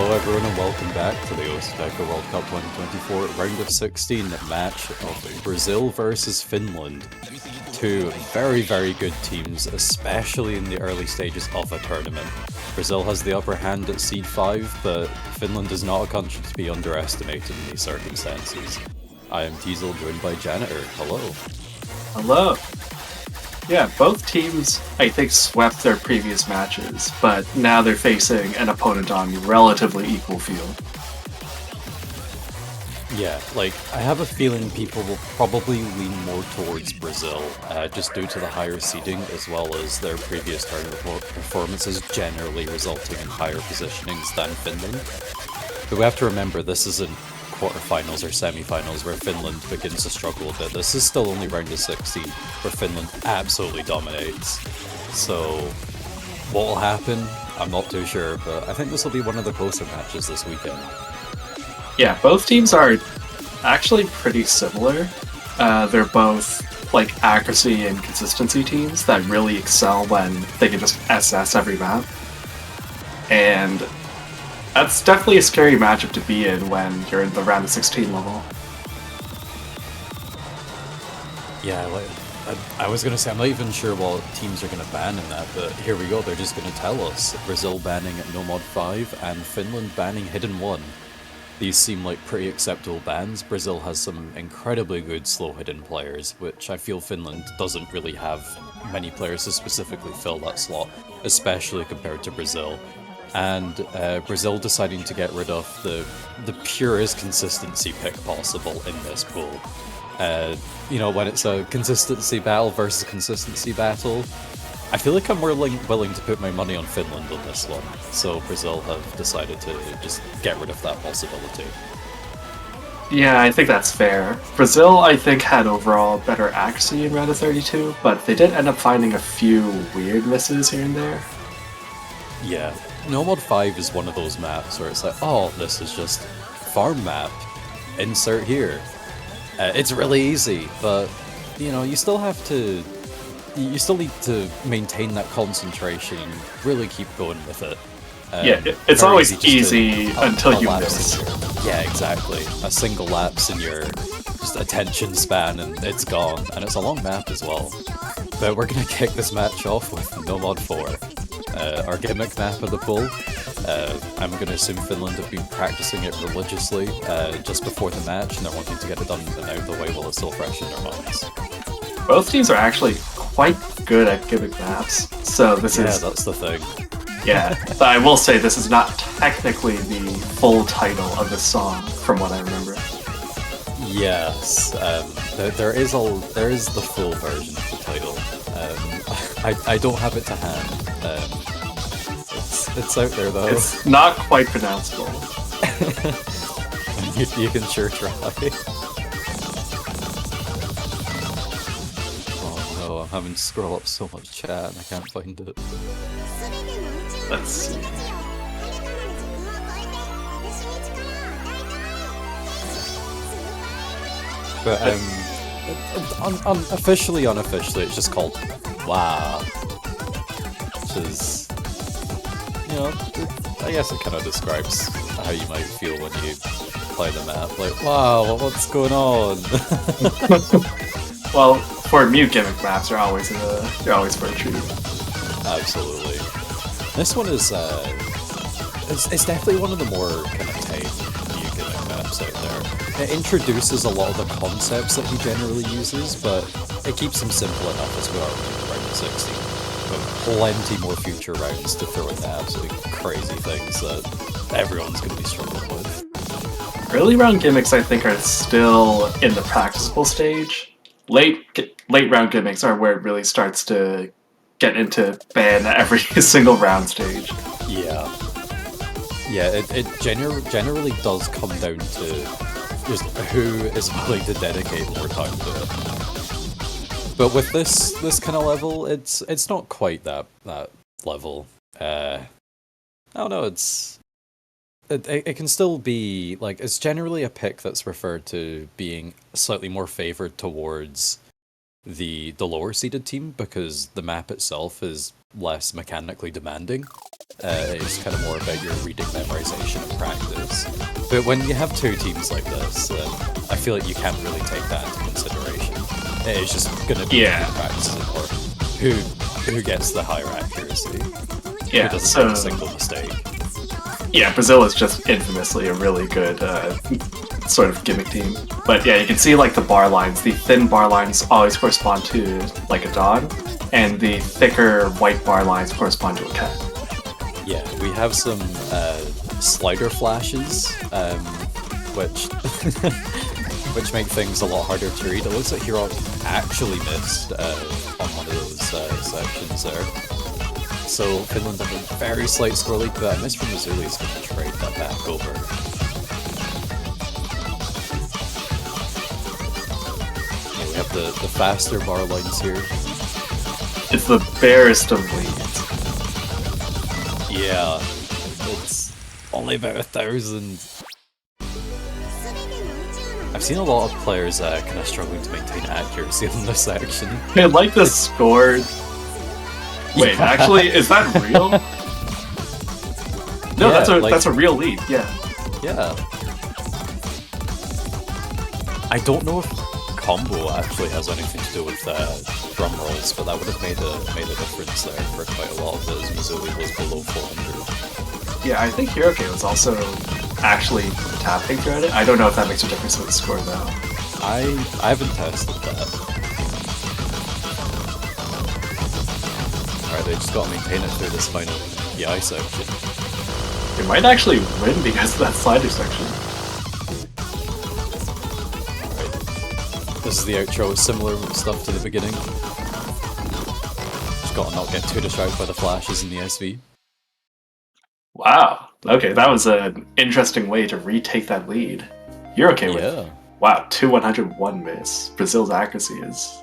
Hello everyone and welcome back to the Taiko World Cup 2024 round of 16 match of Brazil versus Finland. Two very, very good teams, especially in the early stages of a tournament. Brazil has the upper hand at seed 5, but Finland is not a country to be underestimated in these circumstances. I am Teasel, joined by Janitor. Hello. Hello. Yeah, both teams, I think, swept their previous matches, but now they're facing an opponent on relatively equal field. Yeah, I have a feeling people will probably lean more towards Brazil, just due to the higher seeding, as well as their previous tournament performances generally resulting in higher positionings than Finland. But we have to remember, this isn't quarterfinals or semi-finals where Finland begins to struggle a bit. This is still only round of 16, where Finland absolutely dominates. So, what will happen? I'm not too sure, but I think this will be one of the closer matches this weekend. Yeah, both teams are actually pretty similar. They're both accuracy and consistency teams that really excel when they can just SS every map. And that's definitely a scary matchup to be in when you're in the round of 16 level. Yeah, I was going to say, I'm not even sure what teams are going to ban in that, but here we go, they're just going to tell us. Brazil banning No Mod 5 and Finland banning Hidden 1. These seem like pretty acceptable bans. Brazil has some incredibly good slow hidden players, which I feel Finland doesn't really have many players to specifically fill that slot, especially compared to Brazil. And Brazil deciding to get rid of the purest consistency pick possible in this pool. When it's a consistency battle versus consistency battle, I feel like I'm more willing to put my money on Finland on this one. So Brazil have decided to just get rid of that possibility. Yeah, I think that's fair. Brazil, I think, had overall better accuracy in round of 32, but they did end up finding a few weird misses here and there. Yeah. No Mod 5 is one of those maps where it's like, oh, this is just farm map. Insert here. It's really easy, but, you still have to... You still need to maintain that concentration and really keep going with it. It's always easy until you miss. Yeah, exactly. A single lapse in your just attention span and it's gone. And it's a long map as well. But we're going to kick this match off with No Mod 4. Our gimmick map of the pool. I'm going to assume Finland have been practicing it religiously just before the match, and they're wanting to get it done and out of the way while it's still fresh in their minds. Both teams are actually quite good at gimmick maps, so this is... Yeah, that's the thing. Yeah, I will say this is not technically the full title of the song, from what I remember. Yes, there is the full version of the title. I don't have it to hand. It's out there though. It's not quite pronounceable. you can sure try. Oh no, I'm having to scroll up so much chat and I can't find it. Let's see. But unofficially, it's just called WoW, which is, I guess it kind of describes how you might feel when you play the map. Like, wow, what's going on? Well, for new gimmick maps, they're always for a treat. Absolutely. This one is, it's definitely one of the more kind of tame new gimmick maps out there. It introduces a lot of the concepts that he generally uses, but it keeps them simple enough as we are in round of 16. But plenty more future rounds to throw in absolutely crazy things that everyone's going to be struggling with. Early round gimmicks, I think, are still in the practicable stage. Late round gimmicks are where it really starts to get into ban every single round stage. Yeah. Yeah, it generally does come down to just who is willing to dedicate more time to it. But with this kind of level, it's not quite that level. I don't know, it can still be, it's generally a pick that's referred to being slightly more favored towards the lower seeded team because the map itself is less mechanically demanding. It's kind of more about your reading, memorization, and practice. But when you have two teams like this, I feel like you can't really take that into consideration. It is just going to be who practices it more. Who gets the higher accuracy. Yeah, who doesn't make a single mistake. Yeah, Brazil is just infamously a really good sort of gimmick team. But yeah, you can see like the bar lines. The thin bar lines always correspond to like a dog, and the thicker white bar lines correspond to a cat. Yeah, we have some slider flashes, which which make things a lot harder to read. It looks like Hero actually missed on one of those sections there. So Finland have a very slight score lead, but a miss from Mazzulli is going to trade that back over. Yeah, we have the faster bar lines here. It's the barest of leads. Yeah, it's only about 1,000. I've seen a lot of players kind of struggling to maintain accuracy in this section. I like the score. Wait, actually, is that real? No, Yeah, that's a real lead. Yeah. Yeah. I don't know if combo actually has anything to do with drum rolls, but that would have made a difference there for quite a lot of those. Mazzulli was below 400. Yeah, I think Hiroke was also actually tapping throughout it. I don't know if that makes a difference with the score though. I haven't tested that. Alright, they just gotta maintain it through this final PI section. They might actually win because of that slider section. This is the outro, similar stuff to the beginning. Just gotta not get too distracted by the flashes in the SV. Wow. Okay, that was an interesting way to retake that lead. You're okay with it. Wow, 2-101 miss. Brazil's accuracy is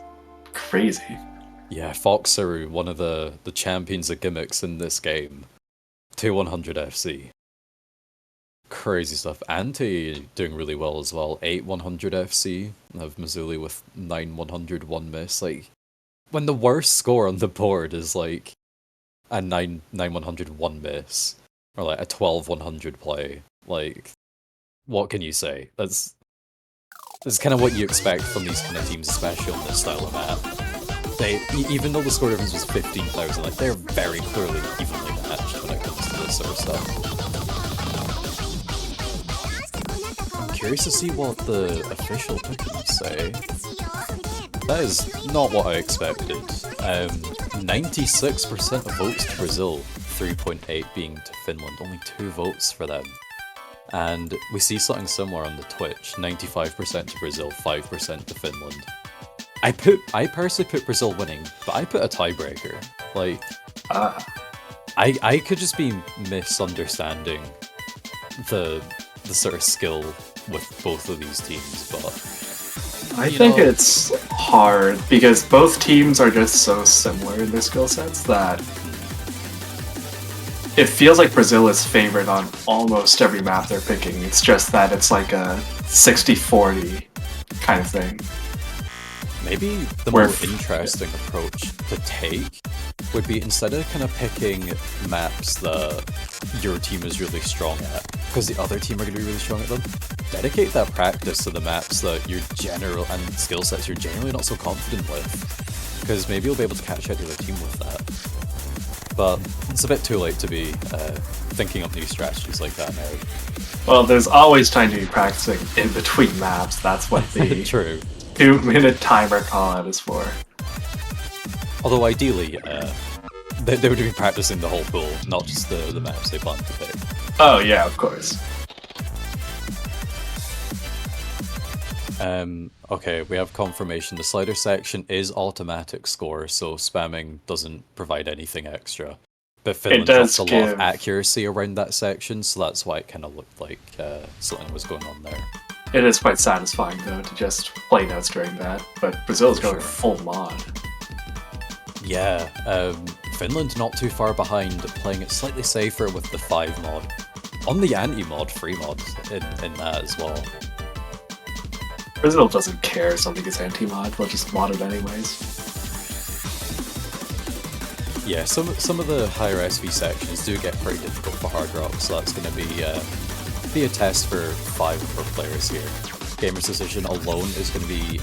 crazy. Yeah, Foxaru, one of the champions of gimmicks in this game. 2-100 FC. Crazy stuff. Anti doing really well as well. 8-100 FC. I have Mazzulli with 9-100 1 miss. Like, when the worst score on the board is like a 9-100 1 miss, or like a 12-100 play, like, what can you say? That's kind of what you expect from these kind of teams, especially on this style of map. Even though the score difference was 15,000, like, they're very clearly evenly matched when it comes to this sort of stuff. I'm curious to see what the official pickings say. That is not what I expected. 96% of votes to Brazil, 3.8 being to Finland, only 2 votes for them. And we see something similar on the Twitch, 95% to Brazil, 5% to Finland. I personally put Brazil winning, but I put a tiebreaker. Like, I could just be misunderstanding the sort of skill with both of these teams, but I think it's hard because both teams are just so similar in their skill sets that it feels like Brazil is favored on almost every map they're picking. It's just that it's like a 60-40 kind of thing. Maybe the more interesting approach to take would be, instead of kind of picking maps that your team is really strong at, because the other team are going to be really strong at them, dedicate that practice to the maps that your general and skill sets you're generally not so confident with, because maybe you'll be able to catch out the other team with that. But it's a bit too late to be thinking up new strategies like that now. Well, there's always time to be practicing in between maps. That's what the True. 2-minute timer call-out is for. Although ideally, they would be practicing the whole pool, not just the maps they plan to pick. Oh yeah, of course. Okay, we have confirmation. The slider section is automatic score, so spamming doesn't provide anything extra. But Finland drops a lot of accuracy around that section, so that's why it kind of looked like something was going on there. It is quite satisfying, though, to just play notes during that, but Brazil is going full mod. Yeah, Finland not too far behind, playing it slightly safer with the 5 mod. On the anti-mod, free mod in that as well. Brazil doesn't care if something is anti-mod, they'll just mod it anyways. Yeah, some of the higher SV sections do get pretty difficult for Hard Rock, so that's going to be a test for 5 pro players here. Gamer's Decision alone is going to be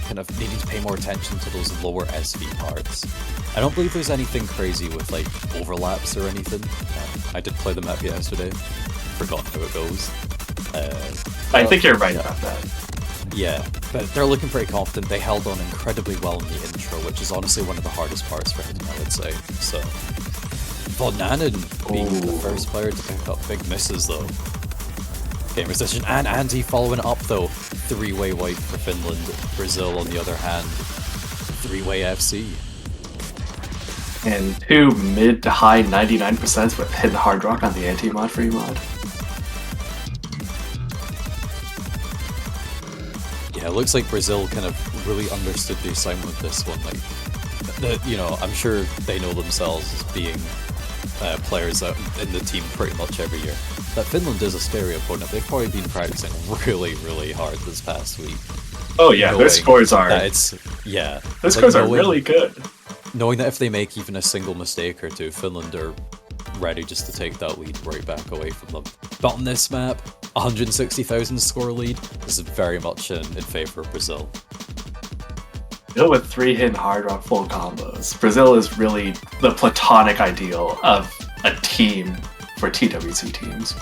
kind of needing to pay more attention to those lower SV parts. I don't believe there's anything crazy with like overlaps or anything. I did play the map yesterday, forgotten how it goes. I think you're right about that. Yeah, but they're looking pretty confident. They held on incredibly well in the intro, which is honestly one of the hardest parts for him, I would say. So, Von Nanen being the first player to pick up big misses, though. Gamer's Decision and Andy following it up, though. 3-way wipe for Finland. Brazil, on the other hand, 3-way FC. And 2 mid to high 99% with Hidden Hard Rock on the anti-mod free mod. Yeah, it looks like Brazil kind of really understood the assignment with this one. Like, you know, I'm sure they know themselves as being players out in the team pretty much every year. That Finland is a scary opponent. They've probably been practicing really, really hard this past week. Oh yeah, their scores are. Their scores are really good. Knowing that if they make even a single mistake or two, Finland are ready just to take that lead right back away from them. But on this map, 160,000 score lead. This is very much in favor of Brazil. Brazil with 3 hidden hard rock full combos. Brazil is really the platonic ideal of a team for TWC teams.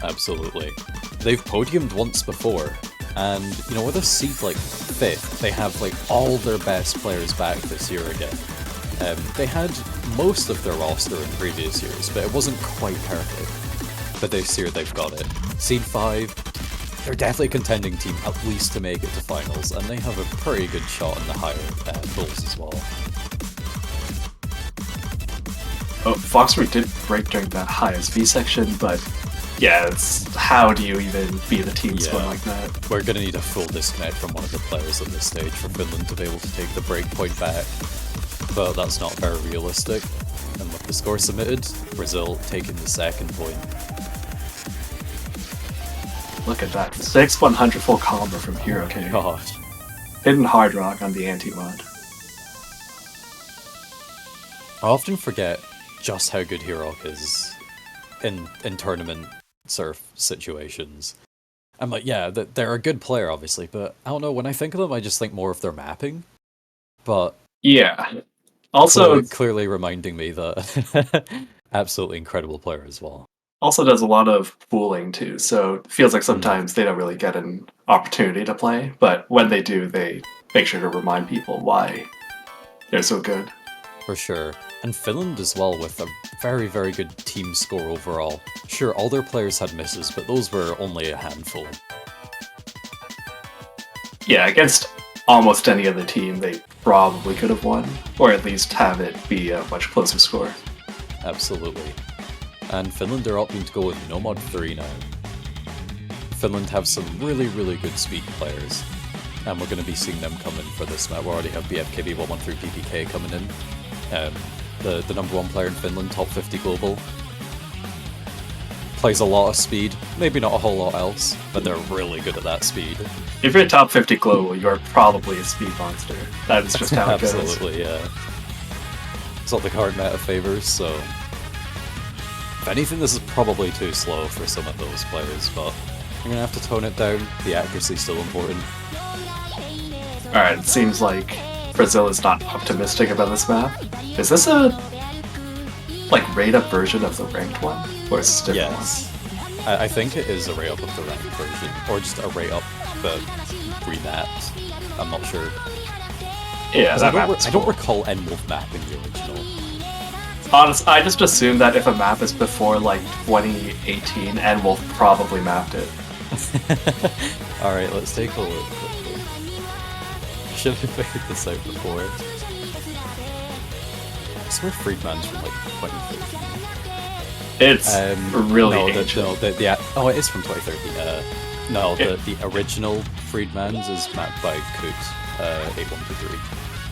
Absolutely. They've podiumed once before, and you know, with a seed like 5th, they have like all their best players back this year again. They had most of their roster in previous years, but it wasn't quite perfect. But this year they've got it. Seed 5, they're definitely a contending team, at least to make it to finals, and they have a pretty good shot in the higher pools as well. Oh, Foxford did break during that high SV section, but yeah, it's how do you even be the team score like that? We're going to need a full disconnect from one of the players at this stage for Finland to be able to take the break point back, but that's not very realistic. And with the score submitted, Brazil taking the second point. Look at that, 6-100 full combo from Hero King. Gosh. Hidden Hard Rock on the anti-mod. I often forget just how good Hirok is in tournament surf situations. I'm like, yeah, they're a good player, obviously, but I don't know, when I think of them, I just think more of their mapping. But yeah, also clearly reminding me that absolutely incredible player as well. Also does a lot of fooling too, so it feels like sometimes they don't really get an opportunity to play, but when they do, they make sure to remind people why they're so good. For sure. And Finland as well, with a very, very good team score overall. Sure, all their players had misses, but those were only a handful. Yeah, against almost any other team, they probably could have won, or at least have it be a much closer score. Absolutely. And Finland are opting to go with no mod 3 now. Finland have some really, really good speed players, and we're going to be seeing them come in for this map. We already have BFKB113 PPK coming in. The number 1 player in Finland, top 50 global. Plays a lot of speed, maybe not a whole lot else, but they're really good at that speed. If you're top 50 global, you're probably a speed monster. That's just how it goes. Absolutely, yeah. It's what the card meta favors, so... If anything, this is probably too slow for some of those players, but I'm gonna have to tone it down. The accuracy's still important. Alright, it seems like Brazil is not optimistic about this map. Is this a rate-up version of the ranked one? Or is it different? Yes. I think it is a rate-up of the ranked version, or just a rate-up but remapped. I'm not sure. Yeah, that I don't recall N-Wolf mapping the original. Honestly, I just assume that if a map is before, 2018, N-Wolf probably mapped it. Alright, let's take a look quickly. Should have figured this out before. I swear Freedman's from 2013. It's really ancient. Oh, it is from 2013. The original Freedman's is mapped by Coot 8123.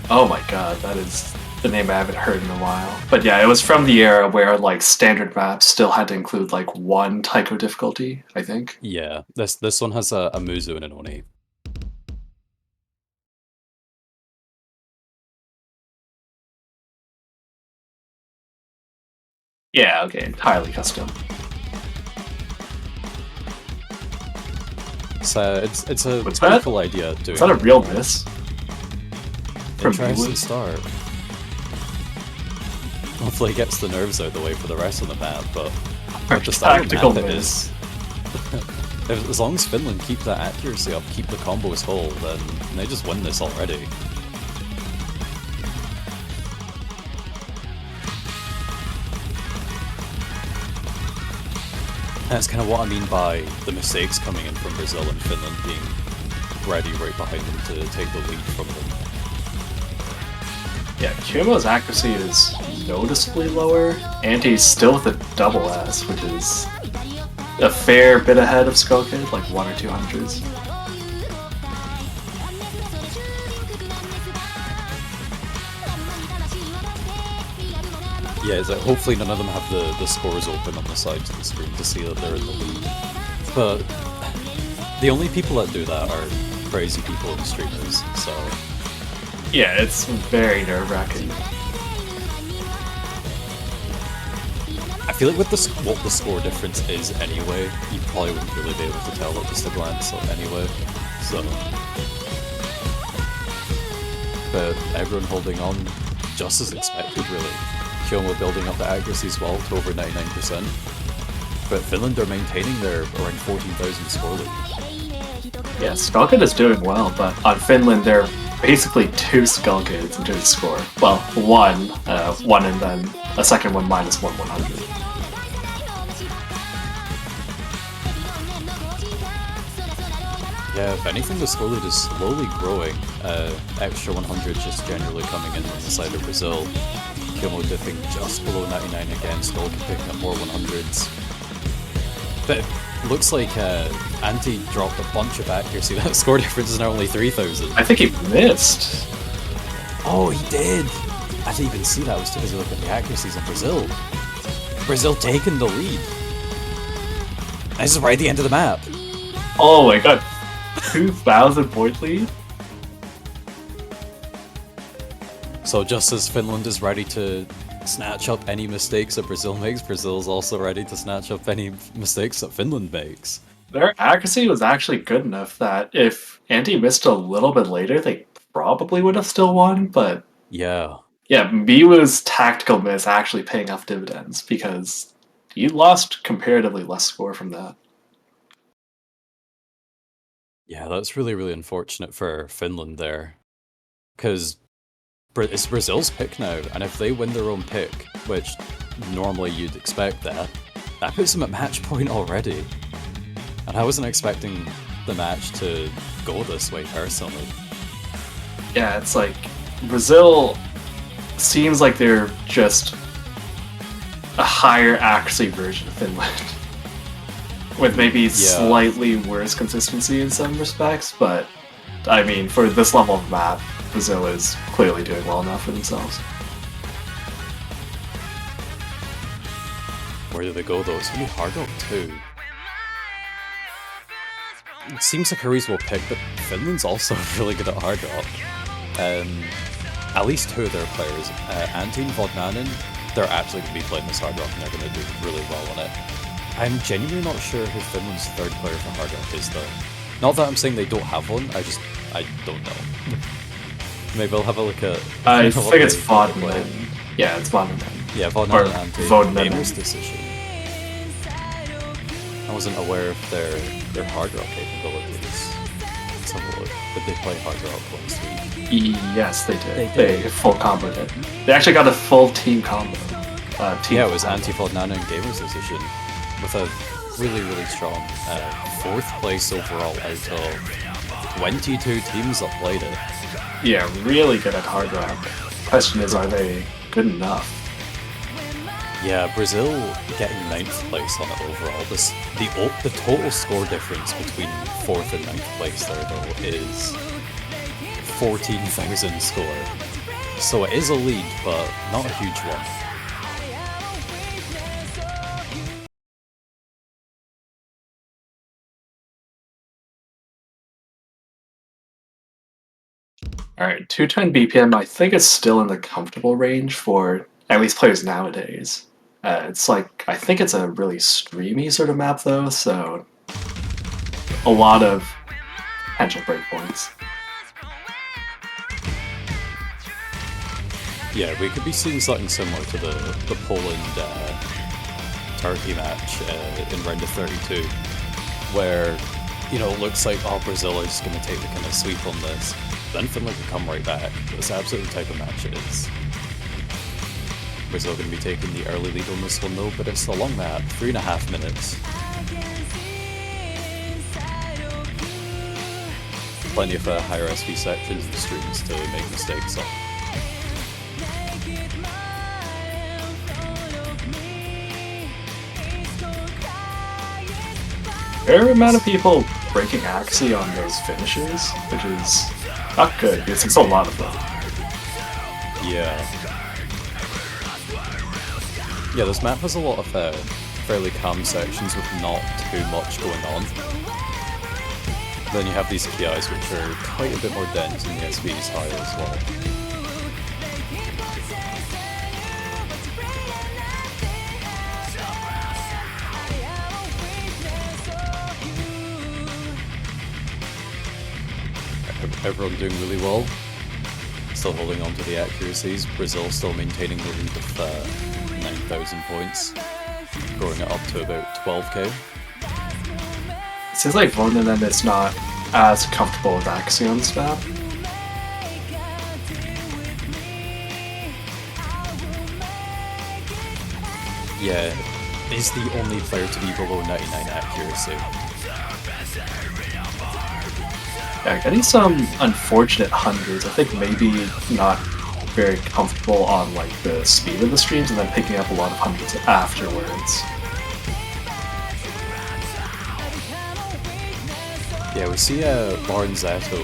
Oh my god, that is the name I haven't heard in a while. But yeah, it was from the era where standard maps still had to include 1 taiko difficulty, I think. Yeah, this one has a Muzu and an Oni. Yeah, okay, entirely custom. So it's a What's pretty that? cool idea doing. Is that a real miss? From Interesting vv? start. Hopefully it gets the nerves out of the way for the rest of the map, but with the style of Tactical map it miss. is, as long as Finland keep that accuracy up, keep the combos whole, then they just win this already. That's kind of what I mean by the mistakes coming in from Brazil and Finland being ready right behind them to take the lead from them. Yeah, Kumo's accuracy is noticeably lower, and he's still with a double S, which is a fair bit ahead of Skullkid, like 1 or 2 hundreds. Yeah, it's like hopefully none of them have the scores open on the sides of the screen to see that they're in the lead. But the only people that do that are crazy people and streamers, so... Yeah, it's very nerve-wracking. I feel like with what the score difference is anyway, you probably wouldn't really be able to tell at just a glance anyway, so... But everyone holding on just as expected, really. Kyomo building up the accuracy as well to over 99%. But Finland are maintaining their around 14,000 score lead. Yeah, Skullkid is doing well, but on Finland they're basically 2 Skullkids in terms of score. Well, one and then a second one minus 100. Yeah, if anything, the score lead is slowly growing. Extra 100 just generally coming in on the side of Brazil. Kyomo dipping just below 99 again, Skullkid picking up more 100s. But it looks like Anti dropped a bunch of accuracy. That score difference is now only 3,000. I think he missed. Oh, he did! I didn't even see that. I was too busy looking at the accuracies in Brazil. Brazil taking the lead. This is right at the end of the map. Oh my god. 2,000 point lead? So just as Finland is ready to snatch up any mistakes that Brazil makes, Brazil's also ready to snatch up any mistakes that Finland makes. Their accuracy was actually good enough that if Anti missed a little bit later, they probably would have still won, but Yeah. yeah, Miwa's tactical miss actually paying off dividends because you lost comparatively less score from that. Yeah, that's really, really unfortunate for Finland there. Because it's Brazil's pick now, and if they win their own pick, which normally you'd expect that puts them at match point already. And I wasn't expecting the match to go this way personally. Yeah, it's like Brazil seems like they're just a higher accuracy version of Finland. With maybe slightly worse consistency in some respects, but I mean, for this level of map, Brazil is clearly doing well enough for themselves. Where do they go though? It's gonna be hard up too. It seems like a reasonable pick, but Finland's also really good at hard rock. At least 2 of their players, Antti and Vodnanen, they're actually going to be playing this hard rock and they're going to do really well on it. I'm genuinely not sure who Finland's 3rd player for hard rock is though. Not that I'm saying they don't have one, I don't know. Maybe I'll have a look at... I think it's Vodnanen. Yeah, it's Vodnanen. Yeah, Vodnanen and Vodnanen. Gamer's decision. I wasn't aware of their hard rock capabilities. Let's have a look. Did they play hard rock last week? Yes, they did. They did. They full comboed it. They actually got a full team combo. Yeah, it was Anti-Vodnanen and Gamer's decision with a really, really strong 4th place overall out of 22 teams that played it. Yeah, really good at hard rock. Question is, are they good enough? Yeah, Brazil getting 9th place on it overall. The total score difference between 4th and 9th place there though is 14,000 score. So it is a lead, but not a huge one. Alright, 210 BPM I think is still in the comfortable range for at least players nowadays. It's like, I think it's a really streamy sort of map though, so a lot of potential breakpoints. Yeah, we could be seeing something similar to the Poland Turkey match in round of 32, where, you know, it looks like, oh, Brazil are just going to take the kind of sweep on this. Then Finland can come right back. That's absolutely the type of match it is. Brazil going to be taking the early lead on this one though, but it's a long map, 3.5 minutes. Plenty of higher SV sections and streams to make mistakes on. Fair amount of people breaking Axie on those finishes, which is not good because it's a lot of them. Yeah. Yeah, this map has a lot of fairly calm sections with not too much going on. Then you have these KIs which are quite a bit more dense and the SV is higher as well. Everyone doing really well. Still holding on to the accuracies. Brazil still maintaining the lead of 9,000 points. Growing it up to about 12k. It seems like Vonanen is not as comfortable with Axie on this map. Yeah, he's the only player to be below 99 accuracy. Yeah, getting some unfortunate hundreds. I think maybe not very comfortable on like the speed of the streams, and then picking up a lot of hundreds afterwards. Yeah, we see Lorenzetto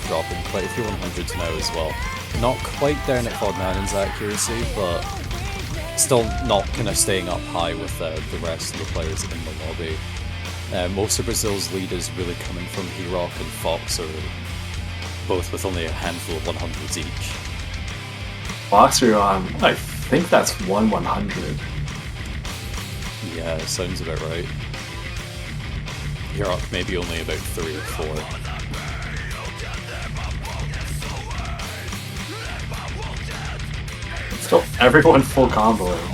dropping quite a few 100s now as well. Not quite down at Fogmanen's accuracy, but still not kind of staying up high with the rest of the players in the lobby. Most of Brazil's lead is really coming from Hirok and Foxer, both with only a handful of 100s each. Foxer on, I think that's 1/100. Yeah, sounds about right. Hirok maybe only about 3 or 4. Still, everyone full comboing.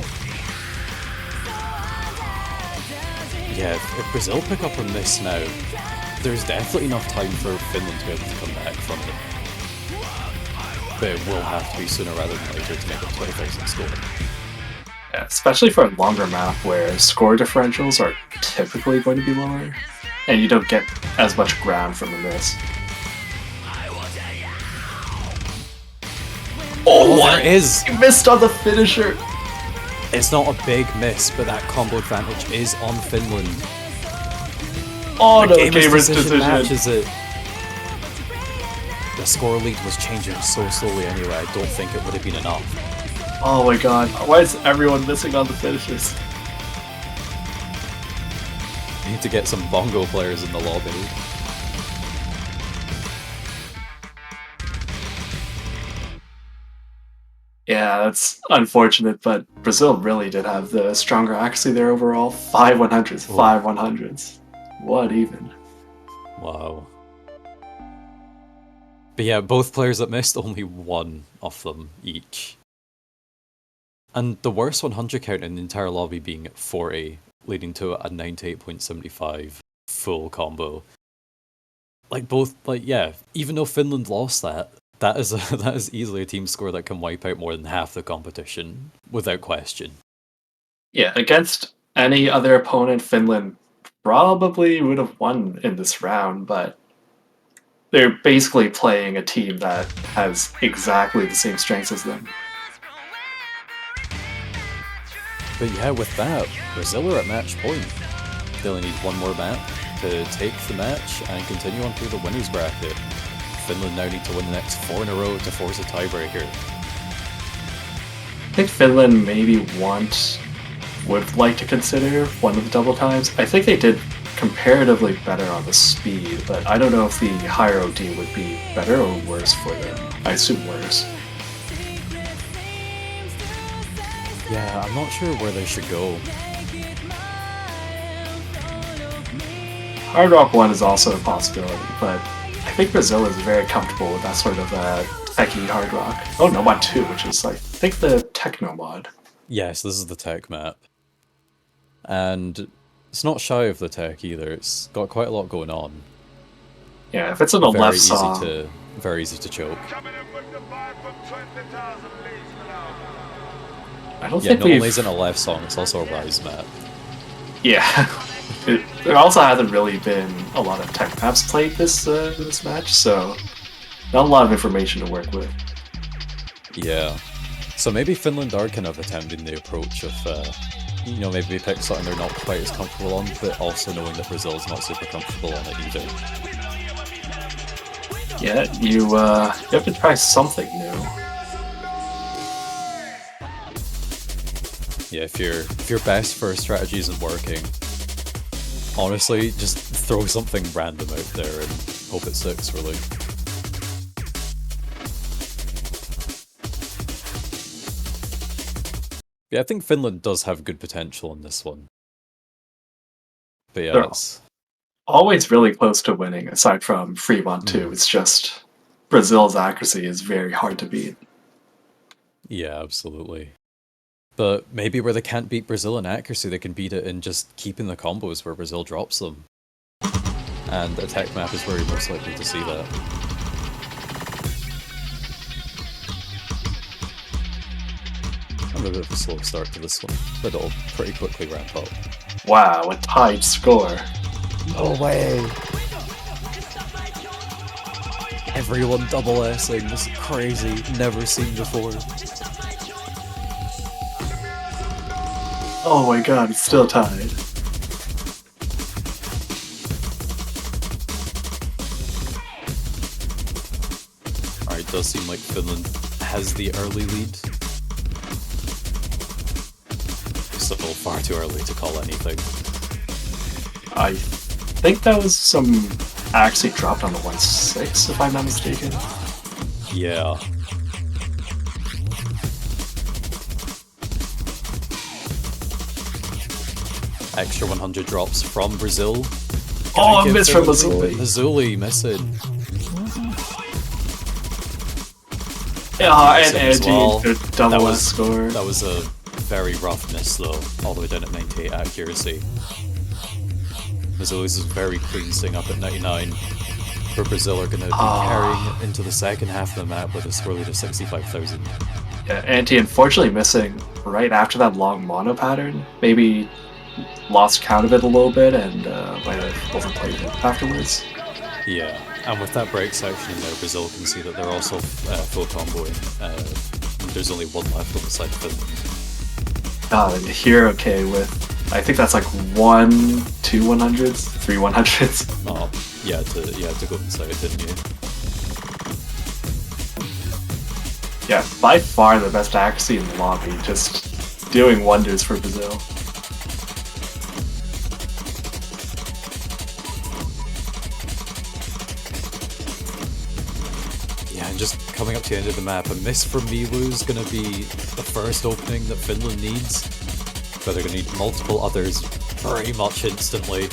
Yeah, if Brazil pick up on this now, there's definitely enough time for Finland to be able to come back from it. But it will have to be sooner rather than later to make a 20,000 score. Yeah, especially for a longer map where score differentials are typically going to be lower, and you don't get as much ground from the miss. Oh, what? There is! He missed on the finisher! It's not a big miss, but that combo advantage is on Finland. Oh no, Gamer's decision. matches it. The score lead was changing so slowly anyway, I don't think it would have been enough. Oh my god, why is everyone missing on the finishes? You need to get some bongo players in the lobby. Yeah, that's unfortunate, but Brazil really did have the stronger accuracy there overall. 5 100s, 5 100s. What even? Wow. But yeah, both players that missed, only one of them each. And the worst 100 count in the entire lobby being at 40, leading to a 98.75 full combo. Like both, like yeah, even though Finland lost that, that is easily a team score that can wipe out more than half the competition, without question. Yeah, against any other opponent, Finland probably would have won in this round, but they're basically playing a team that has exactly the same strengths as them. But yeah, with that, Brazil are at match point. They only need one more map to take the match and continue on through the winners bracket. Finland now need to win the next 4 in a row to force a tiebreaker. I think Finland maybe would like to consider one of the double times. I think they did comparatively better on the speed, but I don't know if the higher OD would be better or worse for them. I assume worse. Yeah, I'm not sure where they should go. Hard Rock 1 is also a possibility, but I think Brazil is very comfortable with that sort of techie hard rock. Oh, no mod 2, which is, I think, the techno mod. Yes, this is the tech map. And it's not shy of the tech either, it's got quite a lot going on. Yeah, if it's in a Very left easy song... very easy to choke. I don't Yeah, think not we've... only is it a left song, it's also a rise map. Yeah. There also hasn't really been a lot of tech maps played this match, so not a lot of information to work with. Yeah. So maybe Finland are kind of attempting the approach of, you know, maybe they pick something they're not quite as comfortable on, but also knowing that Brazil's not super comfortable on it either. Yeah, you have to try something new. Yeah, if your best first strategy isn't working, honestly, just throw something random out there and hope it sticks, really. Yeah, I think Finland does have good potential in this one. But yeah, it's always really close to winning, aside from Fremont 2. It's just Brazil's accuracy is very hard to beat. Yeah, absolutely. But maybe where they can't beat Brazil in accuracy, they can beat it in just keeping the combos where Brazil drops them. And a tech map is where you're most likely to see that. I'm a bit of a slow start to this one, but it'll pretty quickly ramp up. Wow, a tied score. No way! Everyone double S-ing, this is crazy, never seen before. Oh my god, it's still tied. Alright, does seem like Finland has the early lead. Still far too early to call anything. I think that was some actually dropped on the 1-6, if I'm not mistaken. Yeah. Extra 100 drops from Brazil. Oh, I missed from Lazuli. Lazuli missing. Yeah, and Angie well. double S score. That was a very rough miss though, all the way down at 98 accuracy. Mazuli's is very clean sting up at 99. For Brazil are going to be carrying it into the second half of the map with a score lead of 65,000. Yeah, Anti unfortunately missing right after that long mono pattern. Maybe lost count of it a little bit and might have overplayed it afterwards. Yeah, and with that break section in there, Brazil can see that they're also full comboing. There's only one left on the side of Finland. God, and here, okay, with I think that's like 1, 2 100s, 3 100s. Oh, yeah, you had to go inside, didn't you? Yeah, by far the best accuracy in the lobby, just doing wonders for Brazil. Yeah, and just coming up to the end of the map, a miss from Miwu is going to be the first opening that Finland needs. But they're going to need multiple others pretty much instantly.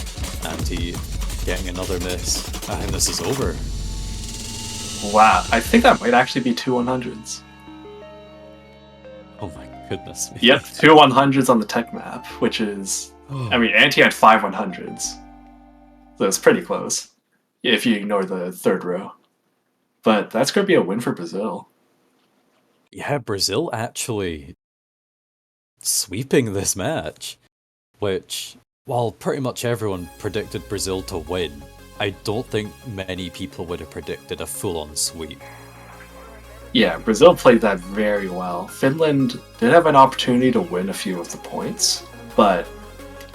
Anti getting another miss. And this is over. Wow, I think that might actually be 2 100s. Oh my goodness. Yep, 2 100s on the tech map, which is... I mean, Anti had 5 100s. So it's pretty close, if you ignore the third row. But that's going to be a win for Brazil. Yeah, Brazil actually sweeping this match, which, while pretty much everyone predicted Brazil to win, I don't think many people would have predicted a full-on sweep. Yeah, Brazil played that very well. Finland did have an opportunity to win a few of the points, but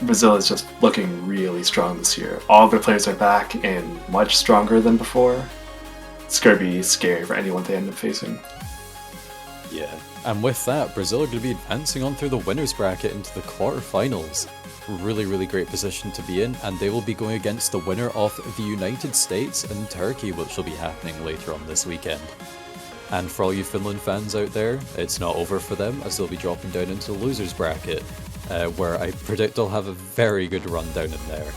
Brazil is just looking really strong this year. All of their players are back and much stronger than before. It's going to be scary for anyone they end up facing. Yeah, and with that, Brazil are going to be advancing on through the winners bracket into the quarterfinals. Really, really great position to be in, and they will be going against the winner of the United States and Turkey, which will be happening later on this weekend. And for all you Finland fans out there, it's not over for them, as they'll be dropping down into the losers bracket, where I predict they'll have a very good run down in there.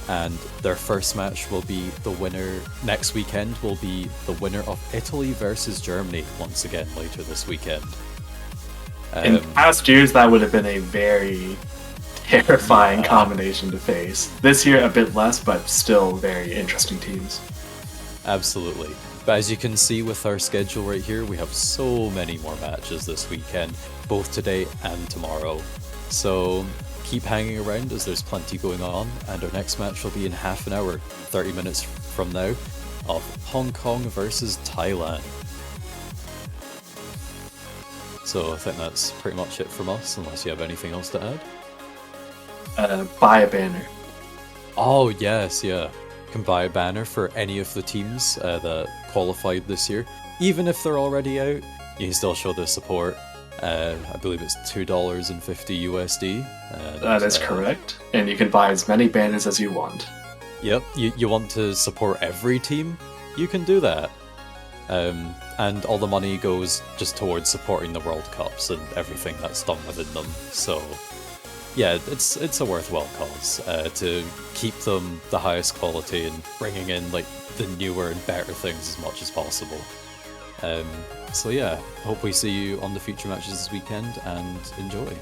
And their first match will be the winner next weekend, will be the winner of Italy versus Germany once again later this weekend. In past years, that would have been a very terrifying combination to face. This year, a bit less, but still very interesting teams. Absolutely. But as you can see with our schedule right here, we have so many more matches this weekend, both today and tomorrow. So keep hanging around as there's plenty going on, and our next match will be in half an hour, 30 minutes from now, of Hong Kong versus Thailand. So I think that's pretty much it from us, unless you have anything else to add. Buy a banner. Oh yes, yeah. Can buy a banner for any of the teams that qualified this year. Even if they're already out, you can still show their support. I believe it's $2.50 USD. That is correct. And you can buy as many banners as you want. Yep, you want to support every team? You can do that. And all the money goes just towards supporting the World Cups and everything that's done within them. So yeah, it's a worthwhile cause to keep them the highest quality and bringing in like the newer and better things as much as possible. So yeah, hope we see you on the future matches this weekend, and enjoy.